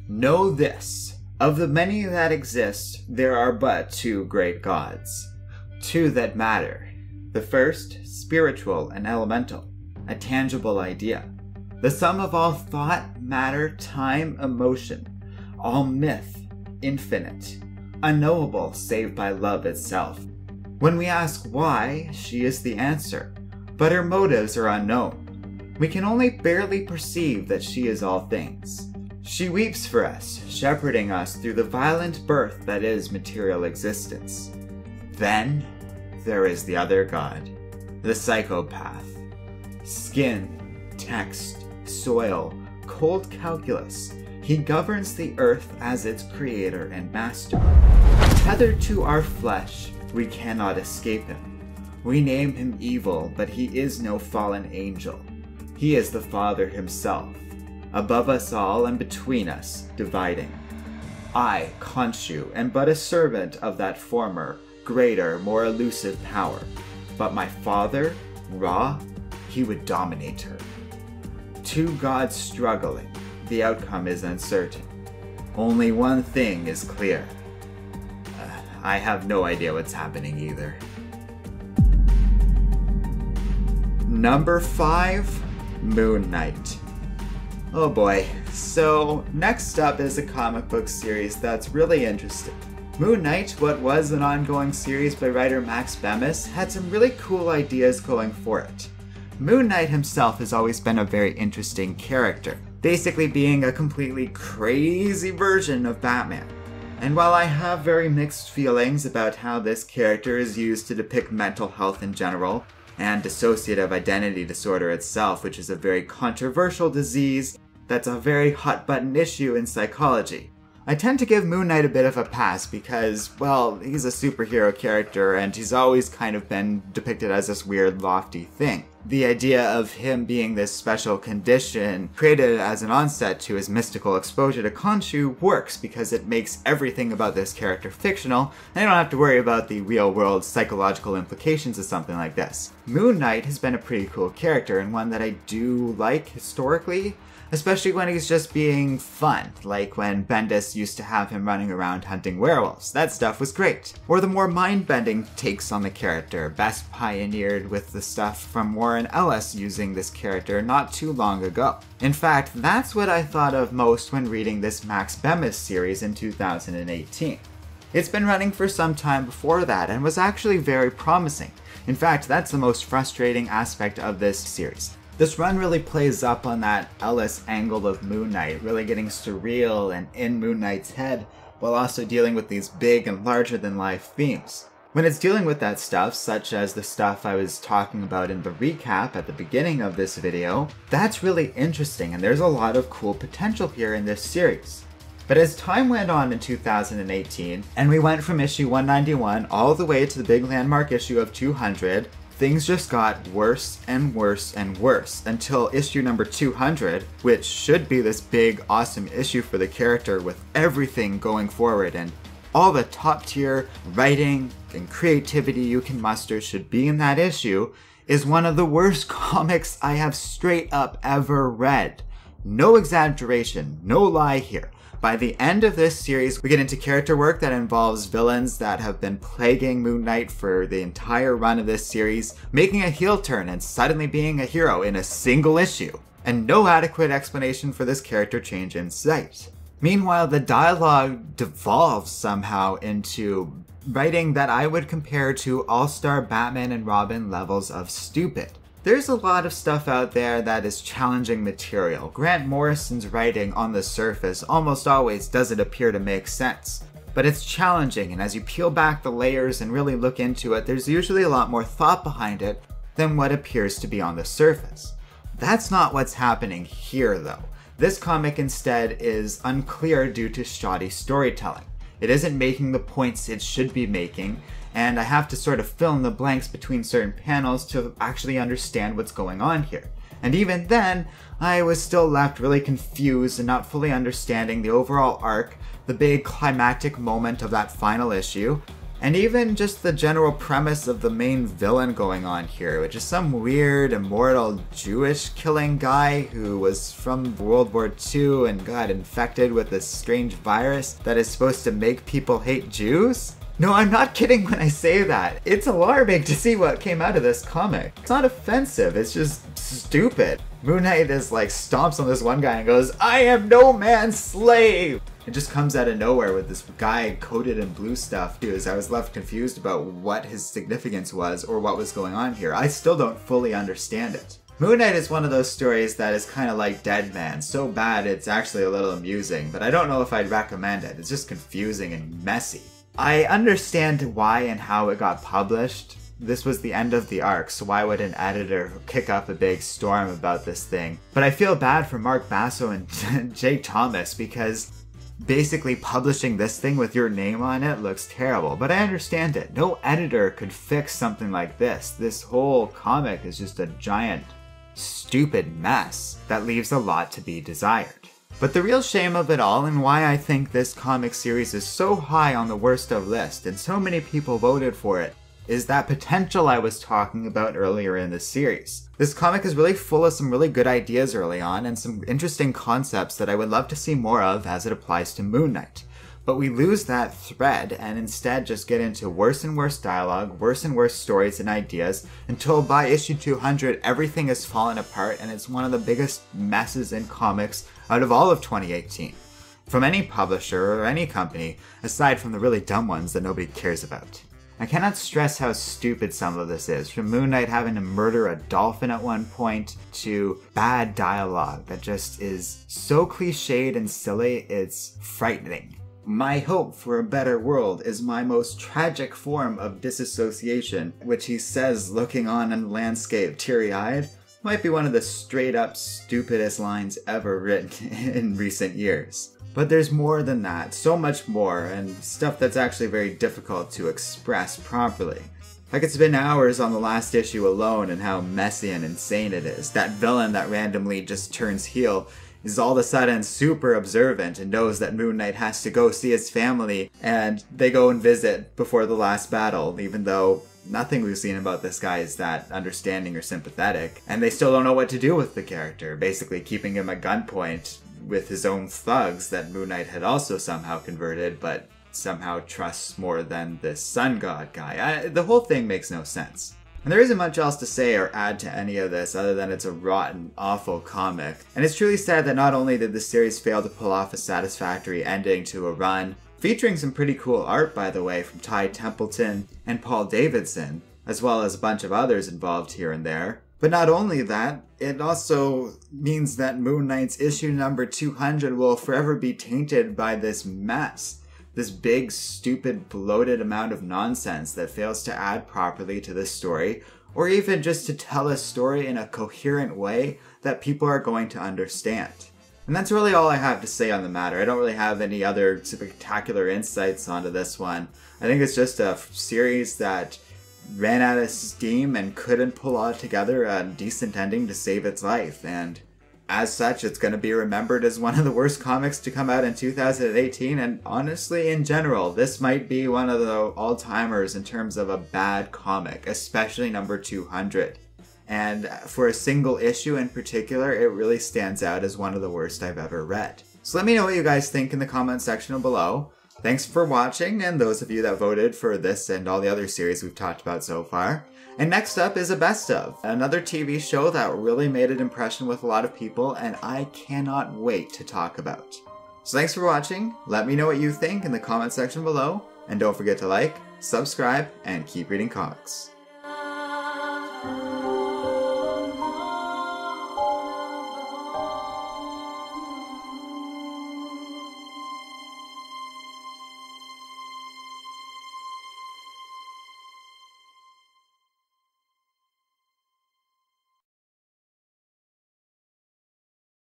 Know this, of the many that exist, there are but two great gods. Two that matter. The first, spiritual and elemental, a tangible idea. The sum of all thought, matter, time, emotion. All myth, infinite. Unknowable save by love itself. When we ask why, she is the answer, but her motives are unknown. We can only barely perceive that she is all things. She weeps for us, shepherding us through the violent birth that is material existence. Then, there is the other god, the psychopath. Skin, text, soil, cold calculus. He governs the earth as its creator and master. Tethered to our flesh, we cannot escape him. We name him evil, but he is no fallen angel. He is the Father himself, above us all and between us, dividing. I, Khonshu, am but a servant of that former, greater, more elusive power. But my father, Ra, he would dominate her. Two gods struggling, the outcome is uncertain. Only one thing is clear. I have no idea what's happening either. Number 5, Moon Knight. Oh boy, so next up is a comic book series that's really interesting. Moon Knight, what was an ongoing series by writer Max Bemis, had some really cool ideas going for it. Moon Knight himself has always been a very interesting character, basically being a completely crazy version of Batman. And while I have very mixed feelings about how this character is used to depict mental health in general, and dissociative identity disorder itself, which is a very controversial disease that's a very hot-button issue in psychology, I tend to give Moon Knight a bit of a pass because, well, he's a superhero character and he's always kind of been depicted as this weird, lofty thing. The idea of him being this special condition created as an onset to his mystical exposure to Khonshu works because it makes everything about this character fictional, and I don't have to worry about the real-world psychological implications of something like this. Moon Knight has been a pretty cool character and one that I do like historically, especially when he's just being fun, like when Bendis used to have him running around hunting werewolves. That stuff was great. Or the more mind-bending takes on the character, best pioneered with the stuff from Warren Ellis using this character not too long ago. In fact, that's what I thought of most when reading this Max Bemis series in 2018. It's been running for some time before that and was actually very promising. In fact, that's the most frustrating aspect of this series. This run really plays up on that Ellis angle of Moon Knight, really getting surreal and in Moon Knight's head, while also dealing with these big and larger-than-life themes. When it's dealing with that stuff, such as the stuff I was talking about in the recap at the beginning of this video, that's really interesting and there's a lot of cool potential here in this series. But as time went on in 2018, and we went from issue 191 all the way to the big landmark issue of 200, things just got worse and worse and worse until issue number 200, which should be this big, awesome issue for the character with everything going forward and all the top tier writing and creativity you can muster should be in that issue, is one of the worst comics I have straight up ever read. No exaggeration, no lie here. By the end of this series, we get into character work that involves villains that have been plaguing Moon Knight for the entire run of this series, making a heel turn and suddenly being a hero in a single issue, and no adequate explanation for this character change in sight. Meanwhile, the dialogue devolves somehow into writing that I would compare to all-star Batman and Robin levels of stupid. There's a lot of stuff out there that is challenging material. Grant Morrison's writing on the surface almost always doesn't appear to make sense. But it's challenging, and as you peel back the layers and really look into it, there's usually a lot more thought behind it than what appears to be on the surface. That's not what's happening here though. This comic instead is unclear due to shoddy storytelling. It isn't making the points it should be making, and I have to sort of fill in the blanks between certain panels to actually understand what's going on here. And even then, I was still left really confused and not fully understanding the overall arc, the big climactic moment of that final issue, And even just the general premise of the main villain going on here, which is some weird, immortal Jewish killing guy who was from World War II and got infected with this strange virus that is supposed to make people hate Jews? No, I'm not kidding when I say that. It's alarming to see what came out of this comic. It's not offensive, it's just stupid. Moon Knight is like stomps on this one guy and goes, "I am no man's slave!" It just comes out of nowhere with this guy coated in blue stuff too, as I was left confused about what his significance was or what was going on here. I still don't fully understand it. Moon Knight is one of those stories that is kind of like Dead Man, so bad it's actually a little amusing, but I don't know if I'd recommend it. It's just confusing and messy. I understand why and how it got published. This was the end of the arc, so why would an editor kick up a big storm about this thing? But I feel bad for Mark Basso and Jake Thomas because basically publishing this thing with your name on it looks terrible, but I understand it. No editor could fix something like this. This whole comic is just a giant, stupid mess that leaves a lot to be desired. But the real shame of it all, and why I think this comic series is so high on the worst of list and so many people voted for it, is that potential I was talking about earlier in the series. This comic is really full of some really good ideas early on and some interesting concepts that I would love to see more of as it applies to Moon Knight. But we lose that thread and instead just get into worse and worse dialogue, worse and worse stories and ideas, until by issue 200 everything has fallen apart and it's one of the biggest messes in comics out of all of 2018. From any publisher or any company, aside from the really dumb ones that nobody cares about. I cannot stress how stupid some of this is, from Moon Knight having to murder a dolphin at one point, to bad dialogue that just is so cliched and silly, it's frightening. My hope for a better world is my most tragic form of disassociation, which he says looking on a landscape teary-eyed, might be one of the straight-up stupidest lines ever written in recent years. But there's more than that, so much more, and stuff that's actually very difficult to express properly. I could spend hours on the last issue alone and how messy and insane it is. That villain that randomly just turns heel is all of a sudden super observant and knows that Moon Knight has to go see his family, and they go and visit before the last battle, even though nothing we've seen about this guy is that understanding or sympathetic. And they still don't know what to do with the character, basically keeping him at gunpoint with his own thugs that Moon Knight had also somehow converted, but somehow trusts more than this sun god guy. The whole thing makes no sense. And there isn't much else to say or add to any of this other than it's a rotten, awful comic. And it's truly sad that not only did the series fail to pull off a satisfactory ending to a run, featuring some pretty cool art by the way from Ty Templeton and Paul Davidson, as well as a bunch of others involved here and there. But not only that, it also means that Moon Knight's issue number 200 will forever be tainted by this mess. This big, stupid, bloated amount of nonsense that fails to add properly to the story, or even just to tell a story in a coherent way that people are going to understand. And that's really all I have to say on the matter. I don't really have any other spectacular insights onto this one. I think it's just a series that ran out of steam and couldn't pull all together a decent ending to save its life, and as such it's going to be remembered as one of the worst comics to come out in 2018, and honestly in general this might be one of the all-timers in terms of a bad comic, especially number 200. And for a single issue in particular, it really stands out as one of the worst I've ever read. So let me know what you guys think in the comment section below. Thanks for watching, and those of you that voted for this and all the other series we've talked about so far. And next up is a best of, another TV show that really made an impression with a lot of people and I cannot wait to talk about. So thanks for watching, let me know what you think in the comment section below, and don't forget to like, subscribe, and keep reading comics.